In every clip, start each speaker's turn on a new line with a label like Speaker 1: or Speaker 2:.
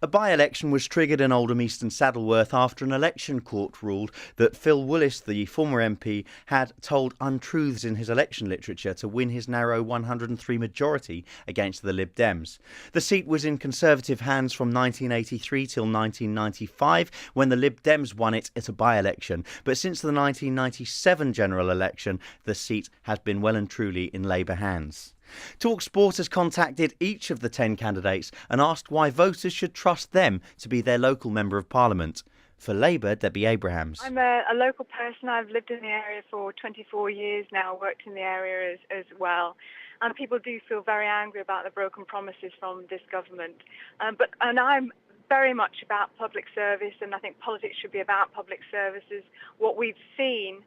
Speaker 1: A by-election was triggered in Oldham East and Saddleworth after an election court ruled that Phil Willis, the former MP, had told untruths in his election literature to win his narrow 103 majority against the Lib Dems. The seat was in Conservative hands from 1983 till 1995, when the Lib Dems won it at a by-election. But since the 1997 general election, the seat has been well and truly in Labour hands. TalkSport has contacted each of the 10 candidates and asked why voters should trust them to be their local Member of Parliament. For Labour, Debbie Abrahams.
Speaker 2: I'm a local person. I've lived in the area for 24 years now, worked in the area as well. And people do feel very angry about the broken promises from this government. And I'm very much about public service, and I think politics should be about public services. What we've seen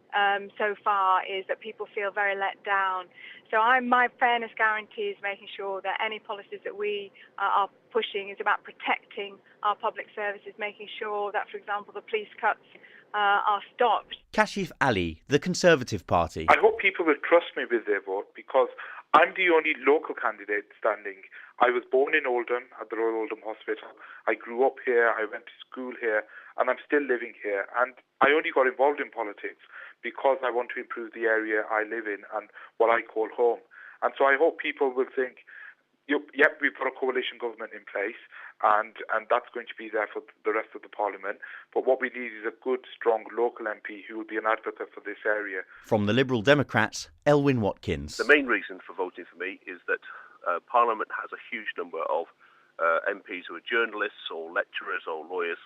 Speaker 2: so far is that people feel very let down. So my fairness guarantee is making sure that any policies that we are pushing is about protecting our public services, making sure that, for example, the police cuts are stopped.
Speaker 1: Kashif Ali, the Conservative Party.
Speaker 3: I hope people will trust me with their vote, because I'm the only local candidate standing. I was born in Oldham at the Royal Oldham Hospital. I grew up here, I went to school here, and I'm still living here. And I only got involved in politics because I want to improve the area I live in and what I call home. And so I hope people will think, yep, we've got a coalition government in place, and that's going to be there for the rest of the Parliament. But what we need is a good, strong local MP who will be an advocate for this area.
Speaker 1: From the Liberal Democrats, Elwyn Watkins.
Speaker 4: The main reason for voting for me is that Parliament has a huge number of MPs who are journalists or lecturers or lawyers.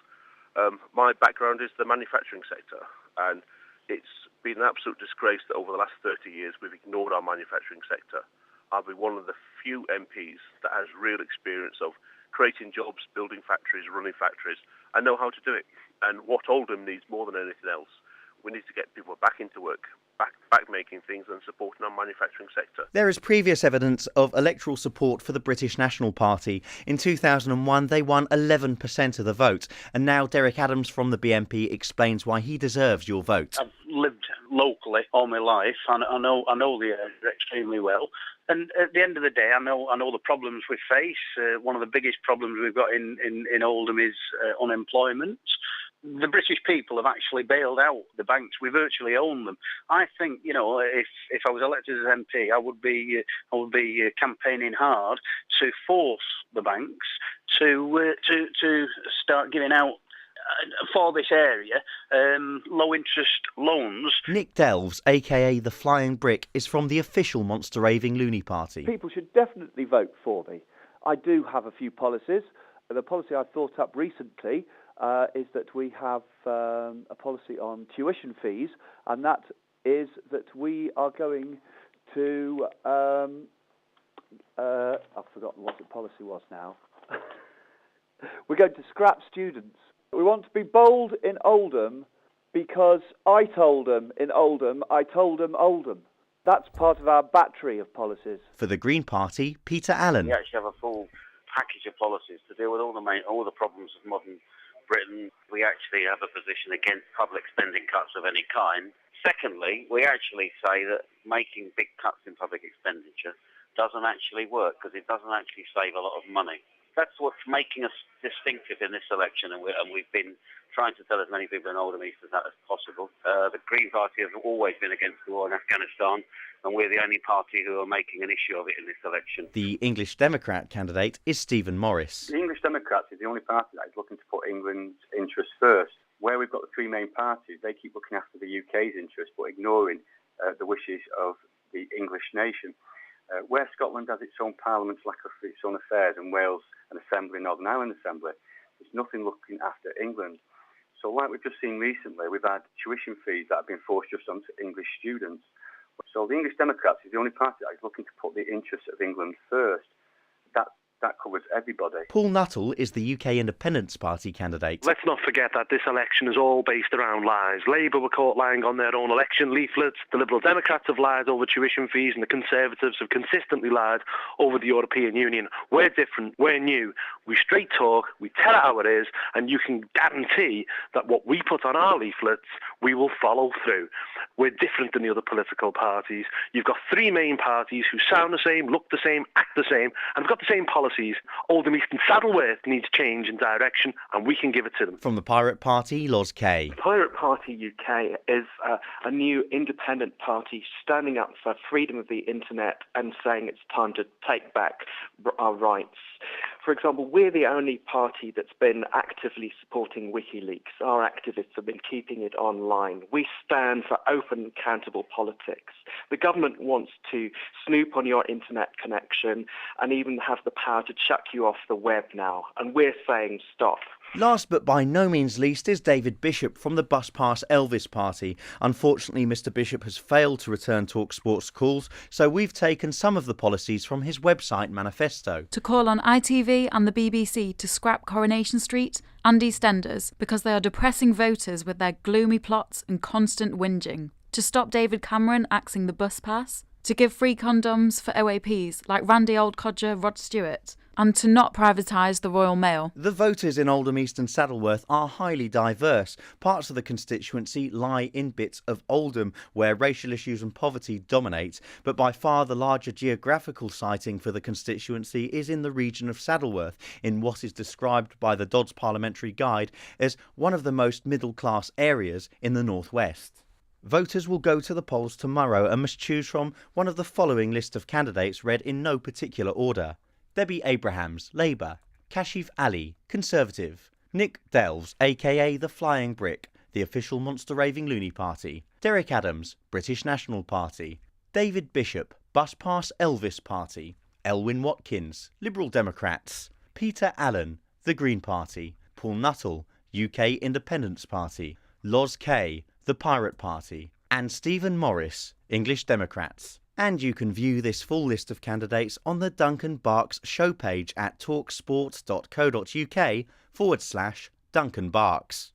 Speaker 4: My background is the manufacturing sector, and it's been an absolute disgrace that over the last 30 years we've ignored our manufacturing sector. I'll be one of the few MPs that has real experience of creating jobs, building factories, running factories, and know how to do it. And what Oldham needs more than anything else, we need to get people back into work, back making things and supporting our manufacturing sector.
Speaker 1: There is previous evidence of electoral support for the British National Party. In 2001, they won 11% of the vote. And now Derek Adams from the BNP explains why he deserves your vote.
Speaker 5: I've lived locally all my life, and I know the area extremely well. And at the end of the day, I know the problems we face. One of the biggest problems we've got in Oldham is unemployment. The British people have actually bailed out the banks. We virtually own them. I think, if I was elected as MP, I would be campaigning hard to force the banks to start giving out for this area low interest loans.
Speaker 1: Nick Delves, aka the Flying Brick, is from the official Monster Raving Loony Party.
Speaker 6: People should definitely vote for me. I do have a few policies. The policy I thought up recently is that we have a policy on tuition fees, and that is that we are going to I've forgotten what the policy was now. We're going to scrap students. We want to be bold in Oldham because I told them in Oldham, I told them Oldham. That's part of our battery of policies.
Speaker 1: For the Green Party, Peter Allen.
Speaker 7: We actually have a full package of policies to deal with all the problems of modern Britain. We actually have a position against public spending cuts of any kind. Secondly, we actually say that making big cuts in public expenditure doesn't actually work because it doesn't actually save a lot of money. That's what's making us distinctive in this election, and we've been trying to tell as many people in Oldham East as possible. The Green Party has always been against the war in Afghanistan, and we're the only party who are making an issue of it in this election.
Speaker 1: The English Democrat candidate is Stephen Morris.
Speaker 8: The English Democrats is the only party that is looking to put England's interests first. Where we've got the three main parties, they keep looking after the UK's interests, but ignoring the wishes of the English nation. Where Scotland has its own parliament, like its own affairs, and Wales an assembly, Northern Ireland Assembly, there's nothing looking after England. So like we've just seen recently, we've had tuition fees that have been forced just onto English students. So the English Democrats is the only party that is looking to put the interests of England first. That covers everybody.
Speaker 1: Paul Nuttall is the UK Independence Party candidate.
Speaker 9: Let's not forget that this election is all based around lies. Labour were caught lying on their own election leaflets, the Liberal Democrats have lied over tuition fees, and the Conservatives have consistently lied over the European Union. We're different, we're new. We straight talk, we tell it how it is, and you can guarantee that what we put on our leaflets, we will follow through. We're different than the other political parties. You've got three main parties who sound the same, look the same, act the same, and have got the same policies. Oldham East and Saddleworth needs change in direction, and we can give it to them.
Speaker 1: From the Pirate Party, Loz Kay.
Speaker 10: Pirate Party UK is a new independent party standing up for freedom of the internet and saying it's time to take back our rights. For example, we're the only party that's been actively supporting WikiLeaks. Our activists have been keeping it online. We stand for open, accountable politics. The government wants to snoop on your internet connection and even have the power to chuck you off the web now. And we're saying stop.
Speaker 1: Last but by no means least is David Bishop from the Bus Pass Elvis Party. Unfortunately, Mr Bishop has failed to return TalkSport's calls, so we've taken some of the policies from his website manifesto.
Speaker 11: To call on ITV and the BBC to scrap Coronation Street and EastEnders because they are depressing voters with their gloomy plots and constant whinging. To stop David Cameron axing the bus pass. To give free condoms for OAPs like Randy Oldcodger, Rod Stewart. And to not privatise the Royal Mail.
Speaker 1: The voters in Oldham East and Saddleworth are highly diverse. Parts of the constituency lie in bits of Oldham, where racial issues and poverty dominate, but by far the larger geographical siting for the constituency is in the region of Saddleworth, in what is described by the Dodds Parliamentary Guide as one of the most middle-class areas in the northwest. Voters will go to the polls tomorrow and must choose from one of the following list of candidates read in no particular order. Debbie Abrahams, Labour. Kashif Ali, Conservative. Nick Delves, aka The Flying Brick, the official monster raving loony party. Derek Adams, British National Party. David Bishop, Bus Pass Elvis Party. Elwyn Watkins, Liberal Democrats. Peter Allen, The Green Party. Paul Nuttall, UK Independence Party. Loz Kay, The Pirate Party. And Stephen Morris, English Democrats. And you can view this full list of candidates on the Duncan Barks show page at talksport.co.uk/Duncan Barks.